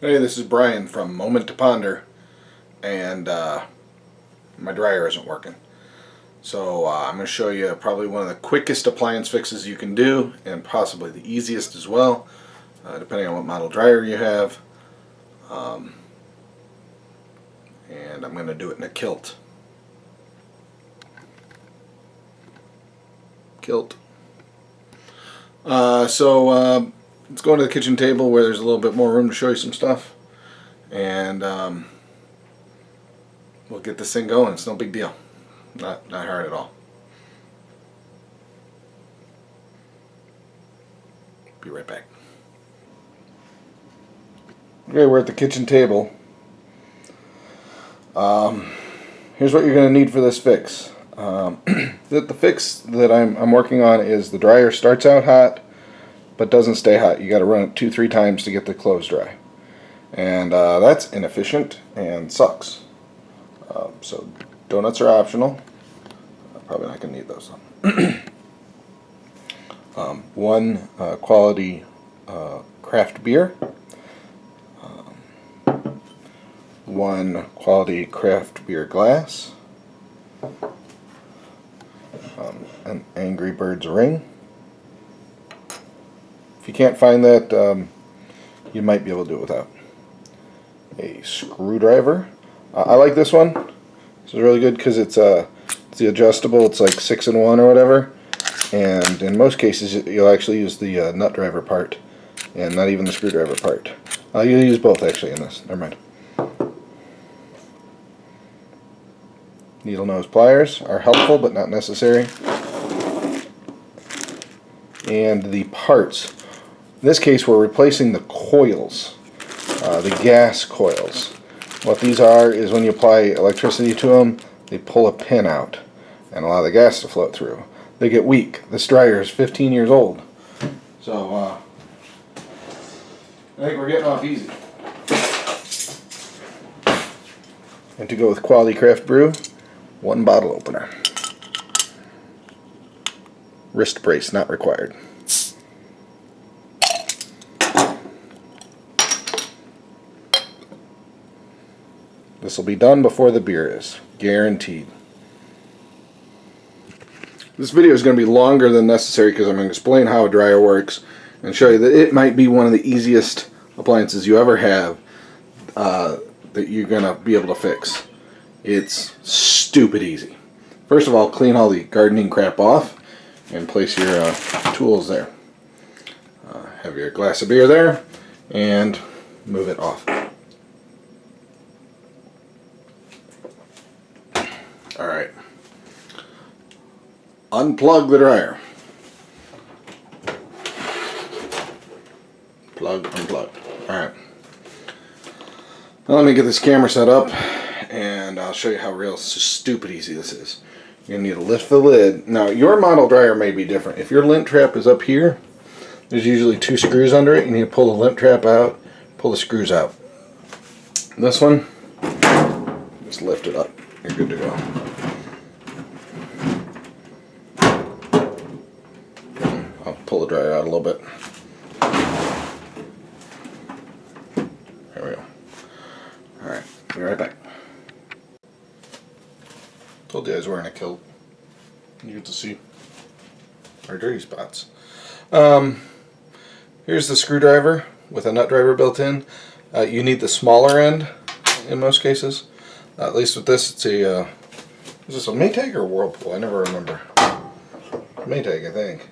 Hey, this is Brian from Moment to Ponder, and my dryer isn't working. So I'm going to show you probably one of the quickest appliance fixes you can do, and possibly the easiest as well, depending on what model dryer you have. And I'm going to do it in a kilt. Let's go into the kitchen table where there's a little bit more room to show you some stuff, and we'll get this thing going. It's no big deal, not hard at all. Be right back. Okay, we're at the kitchen table. Here's what you're going to need for this fix. The fix that I'm working on is the dryer starts out hot but doesn't stay hot. You got to run it 2-3 times to get the clothes dry, and that's inefficient and sucks. So donuts are optional. Probably not going to need those though. One quality craft beer, one quality craft beer glass, an Angry Birds ring. If you can't find that, you might be able to do it without. A screwdriver. I like this one. This is really good because it's the adjustable. It's like 6-in-1 or whatever. And in most cases, you'll actually use the nut driver part, and not even the screwdriver part. You'll use both actually in this. Never mind. Needle nose pliers are helpful but not necessary. And the parts. In this case, we're replacing the coils, the gas coils. What these are is when you apply electricity to them, they pull a pin out and allow the gas to flow through. They get weak. This dryer is 15 years old. So, I think we're getting off easy. And to go with quality craft brew, 1 bottle opener. Wrist brace not required. This will be done before the beer is, guaranteed. This video is going to be longer than necessary because I'm going to explain how a dryer works and show you that it might be one of the easiest appliances you ever have that you're going to be able to fix. It's stupid easy. First of all, clean all the gardening crap off and place your tools there. Have your glass of beer there and move it off. Alright. Unplug the dryer. Plug, unplug. Alright. Now let me get this camera set up and I'll show you how real stupid easy this is. You're going to need to lift the lid. Now your model dryer may be different. If your lint trap is up here, there's usually 2 screws under it. You need to pull the lint trap out, pull the screws out. This one, just lift it up. You're good to go. I'll pull the dryer out a little bit. There we go. Alright, be right back. Told you I was wearing a kilt. You get to see our dirty spots. Here's the screwdriver with a nut driver built in. You need the smaller end in most cases. At least with this, it's a is this a Maytag or Whirlpool? I never remember. Maytag, I think.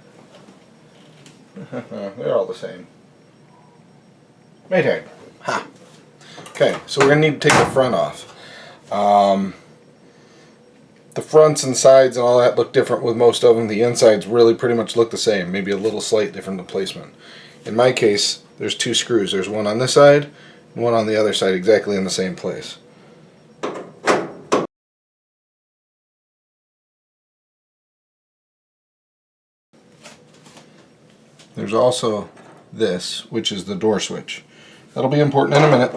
They're all the same. Maytag. Ha! Okay, so we're going to need to take the front off. The fronts and sides and all that look different with most of them. The insides really pretty much look the same, maybe a little slight different placement. In my case, there's 2 screws. There's one on this side and one on the other side, exactly in the same place. There's also this, which is the door switch. That'll be important in a minute.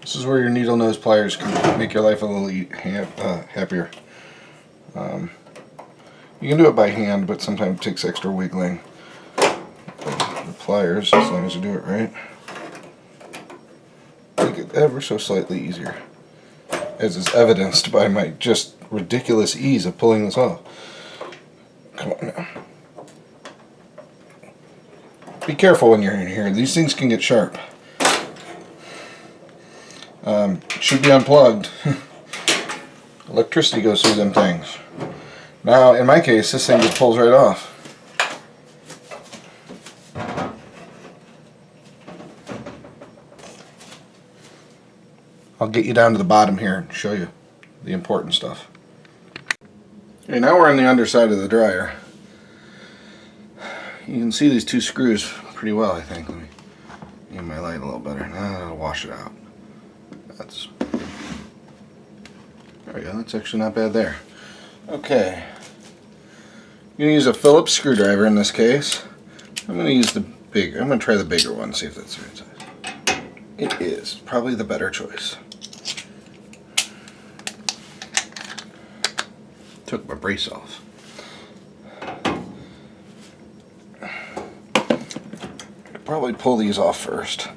This is where your needle nose pliers can make your life a little happier. You can do it by hand, but sometimes it takes extra wiggling. The pliers, as long as you do it right, make it ever so slightly easier, as is evidenced by my just ridiculous ease of pulling this off. Come on now. Be careful when you're in here. These things can get sharp. It should be unplugged. Electricity goes through them things. Now, in my case, this thing just pulls right off. I'll get you down to the bottom here and show you the important stuff. Okay, now we're on the underside of the dryer. You can see these two screws pretty well, I think. Let me get my light a little better. Now that'll wash it out. There we go. That's actually not bad there. Okay. I'm going to use a Phillips screwdriver in this case. I'm going to use the bigger. I'm going to try the bigger one, see if that's the right size. It is. Probably the better choice. Took my brace off. Probably pull these off first.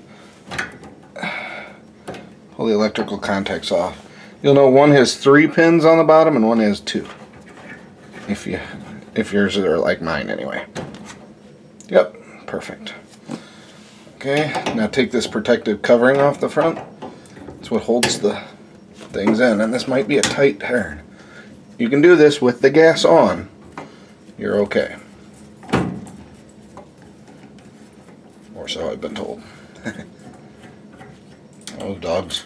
Pull the electrical contacts off. You'll know one has 3 pins on the bottom and one has 2. If yours are like mine anyway. Yep, perfect. Okay, now take this protective covering off the front. It's what holds the things in, and this might be a tight turn. You can do this with the gas on. You're okay. Or so I've been told. Oh, dog's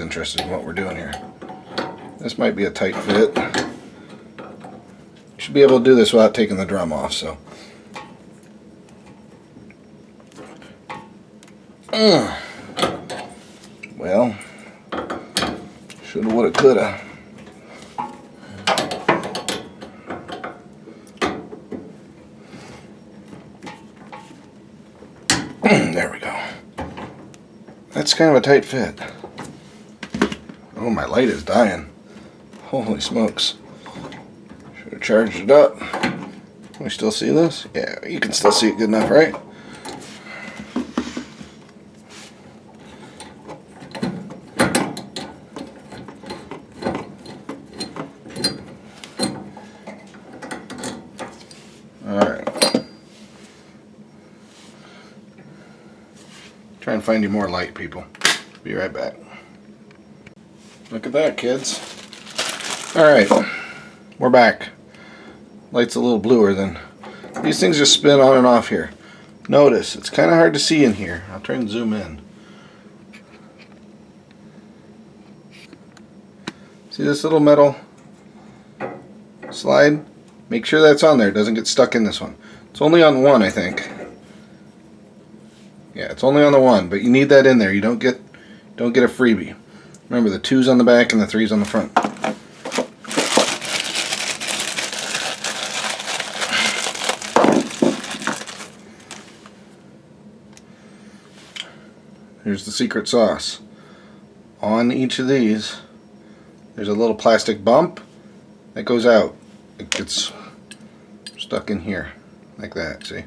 interested in what we're doing here. This might be a tight fit. You should be able to do this without taking the drum off, so. Well, shoulda, woulda, coulda. There we go. That's kind of a tight fit. Oh, my light is dying. Holy smokes. Should have charged it up. Can we still see this? Yeah, you can still see it good enough, right? Alright. Try and find you more light, people. Be right back. Look at that, kids. Alright, we're back. Light's a little bluer than... These things just spin on and off here. Notice, it's kind of hard to see in here. I'll try and zoom in. See this little metal slide? Make sure that's on there. It doesn't get stuck in this one. It's only on one, I think. Yeah, it's only on the one, but you need that in there. You don't get a freebie. Remember, the 2's on the back and the 3's on the front. Here's the secret sauce. On each of these, there's a little plastic bump that goes out. It gets stuck in here, like that, see?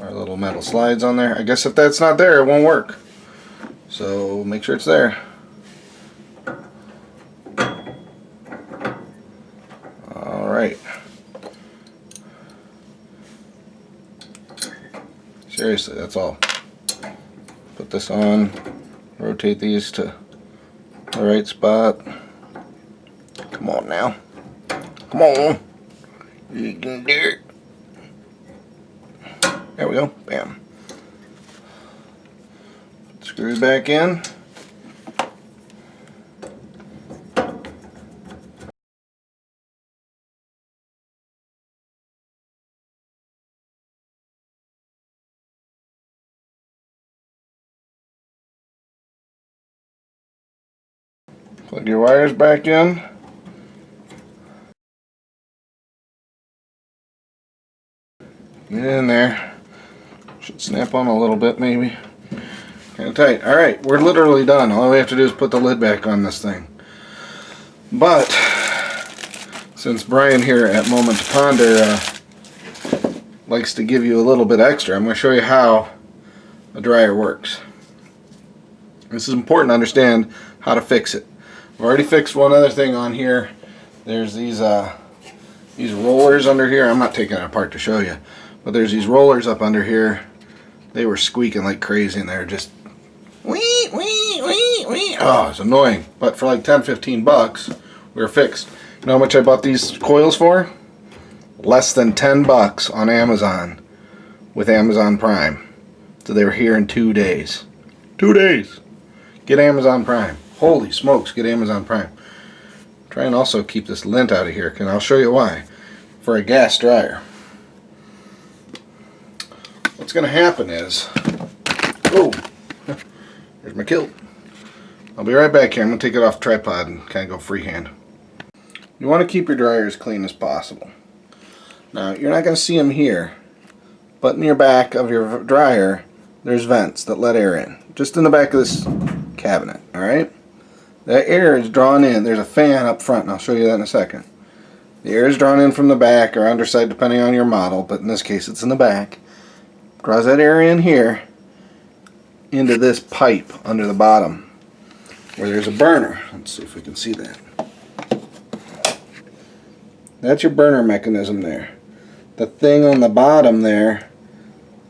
Our little metal slides on there. I guess if that's not there, it won't work. So make sure it's there. Alright. Seriously, that's all. Put this on, rotate these to the right spot. Come on now. Come on. You can do it. There we go. Bam. Screw back in. Plug your wires back in. Get in there. Should snap on a little bit maybe. Kind of tight. Alright, we're literally done. All we have to do is put the lid back on this thing. But Since Brian here at Moment to Ponder likes to give you a little bit extra, I'm going to show you how a dryer works. This is important to understand how to fix it. I've already fixed one other thing on here. There's these rollers under here. I'm not taking it apart to show you, but there's these rollers up under here. They were squeaking like crazy and they're just wee wee wee wee. Oh, it's annoying. But for like 10-15 bucks, we were fixed. You know how much I bought these coils for? Less than 10 bucks on Amazon with Amazon Prime. So they were here in 2 days. 2 days. Get Amazon Prime. Holy smokes, get Amazon Prime. Try and also keep this lint out of here, and I'll show you why. For a gas dryer, what's going to happen is, oh, there's my kilt. I'll be right back here. I'm going to take it off the tripod and kind of go freehand. You want to keep your dryer as clean as possible. Now, you're not going to see them here, but in your back of your dryer, there's vents that let air in. Just in the back of this cabinet, alright? That air is drawn in. There's a fan up front, and I'll show you that in a second. The air is drawn in from the back or underside depending on your model, but in this case it's in the back. Draws that air in here into this pipe under the bottom where there's a burner. Let's see if we can see that. That's your burner mechanism there. The thing on the bottom there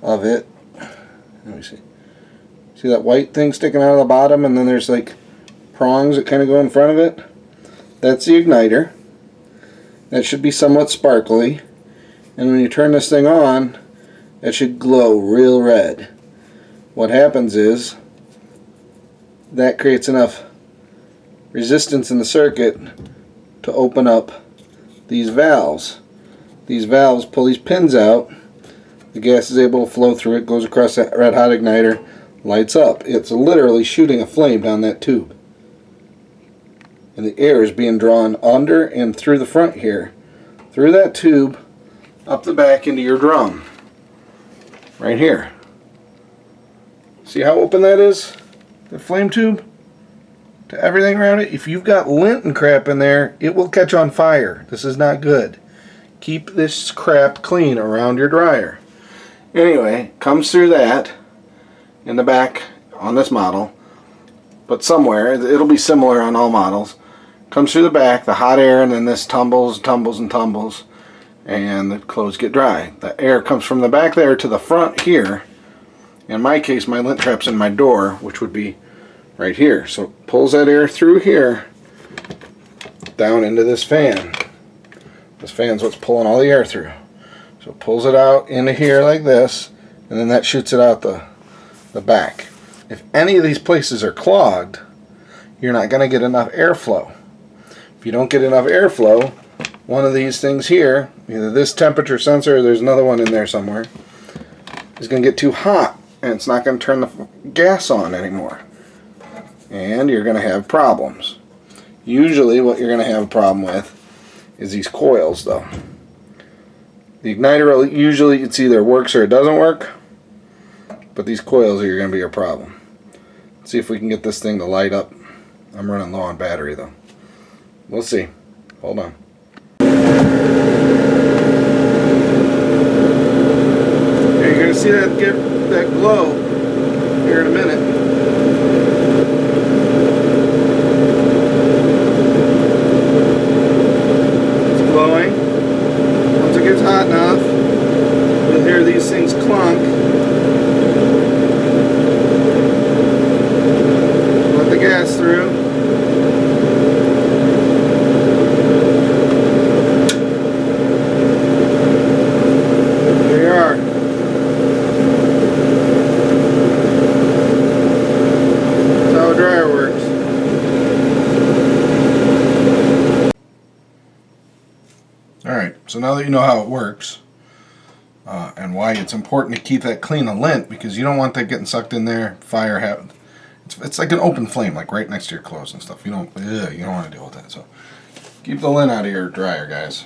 of it, let me see. See that white thing sticking out of the bottom, and then there's like prongs that kind of go in front of it? That's the igniter. That should be somewhat sparkly, and when you turn this thing on, it should glow real red. What happens is that creates enough resistance in the circuit to open up these valves. These valves pull these pins out. The gas is able to flow through it, goes across that red hot igniter, lights up. It's literally shooting a flame down that tube. And the air is being drawn under and through the front here, through that tube, up the back into your drum. Right here. See how open that is? The flame tube? To everything around it. If you've got lint and crap in there, it will catch on fire. This is not good. Keep this crap clean around your dryer. Anyway, comes through that in the back on this model, but somewhere, it'll be similar on all models. Comes through the back, the hot air, and then this tumbles, tumbles, and tumbles, and the clothes get dry. The air comes from the back there to the front here. In my case, my lint trap's in my door, which would be right here. So it pulls that air through here down into this fan. This fan's what's pulling all the air through. So it pulls it out into here like this, and then that shoots it out the back. If any of these places are clogged, you're not going to get enough airflow. If you don't get enough airflow, one of these things here, either this temperature sensor or there's another one in there somewhere, is going to get too hot, and it's not going to turn the gas on anymore. And you're going to have problems. Usually what you're going to have a problem with is these coils, though. The igniter, usually it's either works or it doesn't work, but these coils are going to be your problem. Let's see if we can get this thing to light up. I'm running low on battery, though. We'll see. Hold on. You're going to see that get that glow here in a minute. Hot enough, you'll hear these things clunk. Let the gas through. There you are. That's how a dryer works. Alright, so now that you know how it works and why it's important to keep that clean of lint, because you don't want that getting sucked in there, fire happen. It's like an open flame, like right next to your clothes and stuff. You don't want to deal with that. So keep the lint out of your dryer, guys.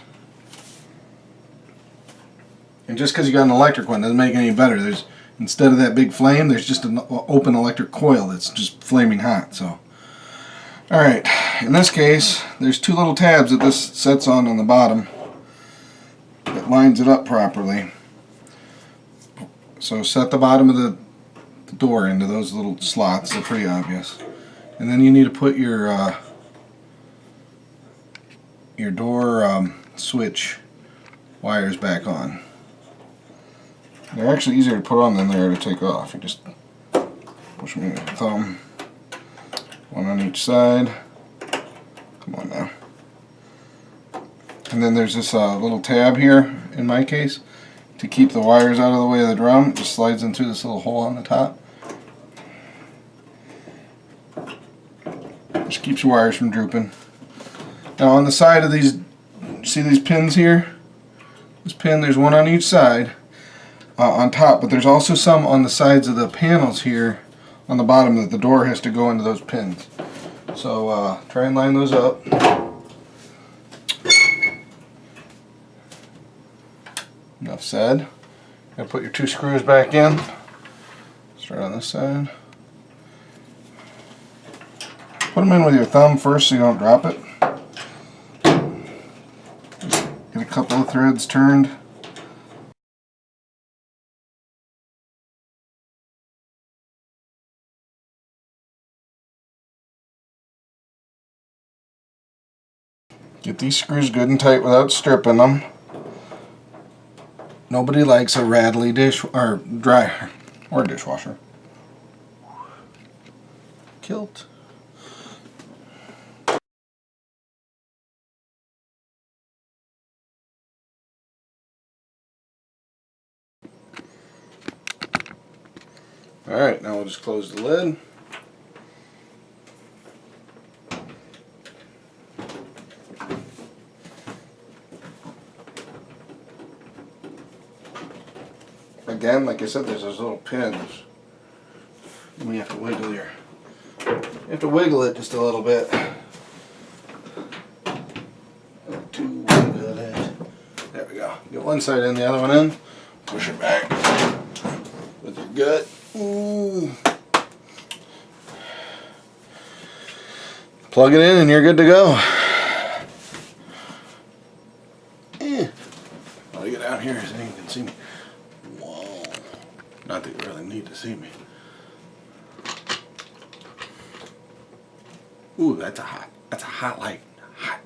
And just because you got an electric one doesn't make it any better. There's, instead of that big flame, there's just an open electric coil that's just flaming hot. So, Alright, in this case, there's two little tabs that this sets on the bottom that lines it up properly. So set the bottom of the door into those little slots. They're pretty obvious. And then you need to put your door switch wires back on. They're actually easier to put on than they are to take off. You just push them with your thumb. One on each side. Come on now. And then there's this little tab here, in my case, to keep the wires out of the way of the drum. It just slides in through this little hole on the top. Just keeps your wires from drooping. Now on the side of these, see these pins here? This pin, there's one on each side on top, but there's also some on the sides of the panels here on the bottom that the door has to go into those pins. So try and line those up. Enough said. Gotta put your two screws back in. Start on this side. Put them in with your thumb first so you don't drop it. Just get a couple of threads turned. Get these screws good and tight without stripping them. Nobody likes a rattly dish or dryer or dishwasher. Kilt. Alright, now we'll just close the lid. Again, like I said, there's those little pins. And we have to wiggle it just a little bit. There we go. Get one side in, the other one in. Push it back with your gut. Plug it in and you're good to go. I'll get out here so you can see me. Whoa. Not that you really need to see me. Ooh, that's a hot light. Hot.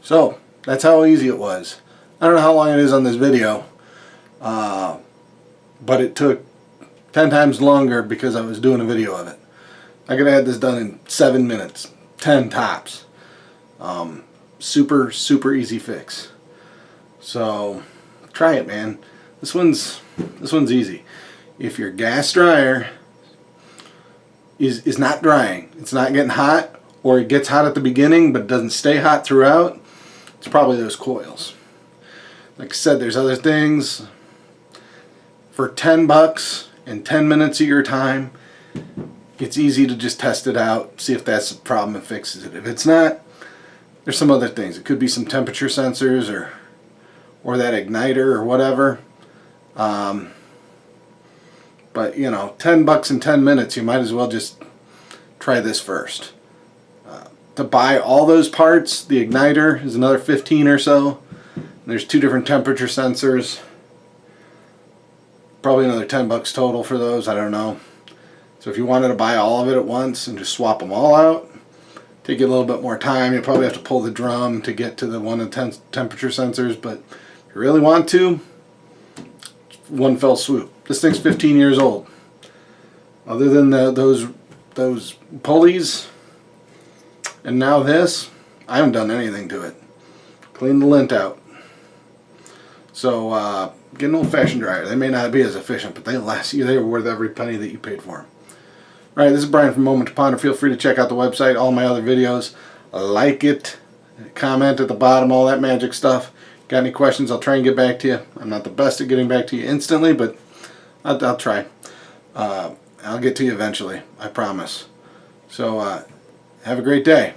So, that's how easy it was. I don't know how long it is on this video, but it took 10 times longer because I was doing a video of it. I could have had this done in 7 minutes, 10 tops. Super easy fix. So try it, man. This one's easy. If your gas dryer is not drying, it's not getting hot, or it gets hot at the beginning but doesn't stay hot throughout, it's probably those coils. Like I said, there's other things. For 10 bucks and 10 minutes of your time, it's easy to just test it out, see if that's the problem and fixes it. If it's not, there's some other things. It could be some temperature sensors or that igniter or whatever. But you know, 10 bucks in 10 minutes, you might as well just try this first. To buy all those parts, the igniter is another 15 or so. There's 2 different temperature sensors. Probably another 10 bucks total for those, I don't know. So if you wanted to buy all of it at once and just swap them all out, take you a little bit more time. You'll probably have to pull the drum to get to the 1 in 10 temperature sensors, but if you really want to, one fell swoop. This thing's 15 years old. Other than those pulleys and now this, I haven't done anything to it. Clean the lint out. So get an old-fashioned dryer. They may not be as efficient, but they last you. They're worth every penny that you paid for them. Alright, this is Brian from Moment to Ponder. Feel free to check out the website, all my other videos. Like it, comment at the bottom, all that magic stuff. Got any questions, I'll try and get back to you. I'm not the best at getting back to you instantly, but I'll try. I'll get to you eventually, I promise. So have a great day.